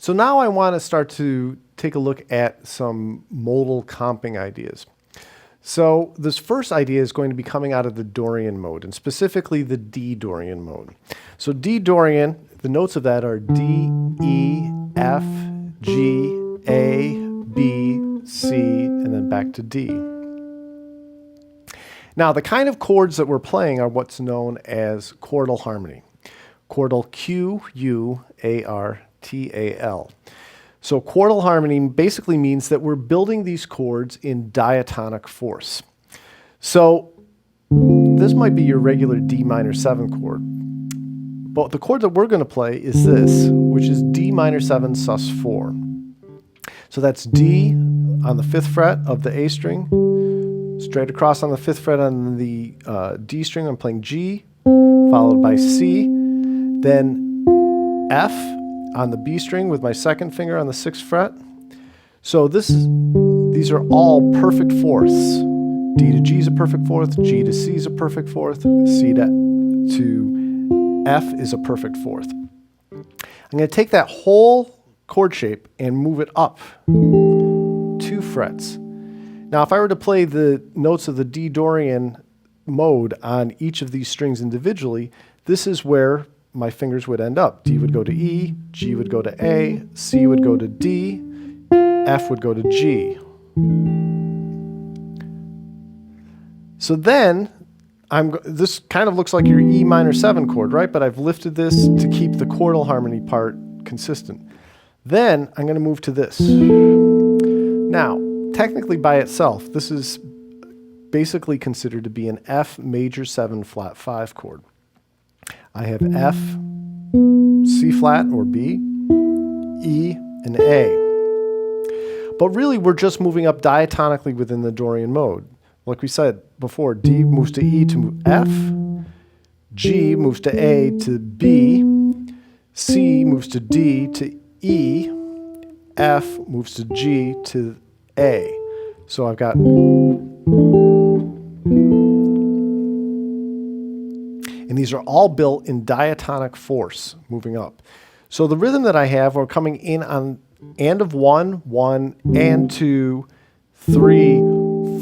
So now I want to start to take a look at some modal comping ideas. So this first idea is going to be coming out of the Dorian mode, and specifically the D Dorian mode. So D Dorian, the notes of that are D, E, F, G, A, B, C, and then back to D. Now the kind of chords that we're playing are what's known as chordal harmony. Chordal Q-U-A-R-T-A-L. So chordal harmony basically means that we're building these chords in diatonic force. So this might be your regular D minor 7 chord, but the chord that we're going to play is this, which is D minor 7 sus4. So that's D on the 5th fret of the A string, straight across on the 5th fret on the D string, I'm playing G, followed by C, then F on the B string with my 2nd finger on the 6th fret. So these are all perfect fourths. D to G is a perfect fourth, G to C is a perfect fourth, C to F is a perfect fourth. I'm going to take that whole chord shape and move it up 2 frets. Now if I were to play the notes of the D Dorian mode on each of these strings individually, this is where my fingers would end up. D would go to E, G would go to A, C would go to D, F would go to G. So then, this kind of looks like your E minor 7 chord, right? But I've lifted this to keep the chordal harmony part consistent. Then I'm going to move to this. Now, technically by itself, this is basically considered to be an F major 7 flat 5 chord. I have F, C flat or B, E, and A. But really we're just moving up diatonically within the Dorian mode. Like we said before, D moves to E to F, G moves to A to B, C moves to D to E, F moves to G to A. So I've got... And these are all built in diatonic force, moving up. So the rhythm that I have are coming in on and of 1, 1, and 2, 3,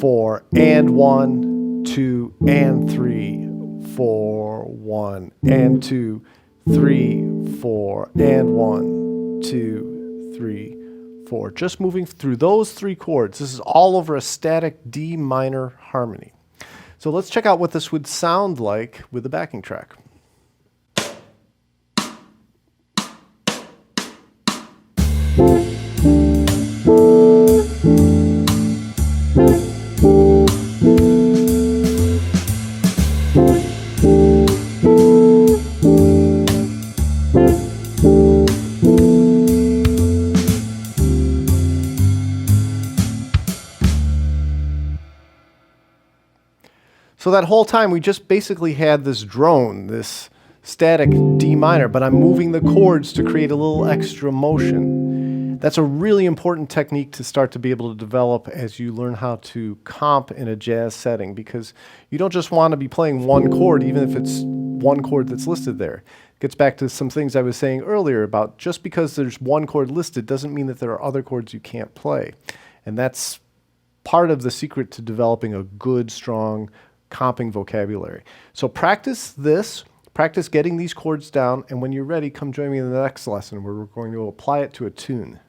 4, and 1, 2, and 3, 4, 1, and 2, 3, 4, and 1, 2, 3, 4. Just moving through those 3 chords. This is all over a static D minor harmony. So let's check out what this would sound like with the backing track. So that whole time we just basically had this drone, this static D minor, but I'm moving the chords to create a little extra motion. That's a really important technique to start to be able to develop as you learn how to comp in a jazz setting, because you don't just want to be playing one chord, even if it's one chord that's listed there. It gets back to some things I was saying earlier about just because there's one chord listed doesn't mean that there are other chords you can't play. And that's part of the secret to developing a good, strong comping vocabulary. So practice this, practice getting these chords down, and when you're ready, come join me in the next lesson where we're going to apply it to a tune.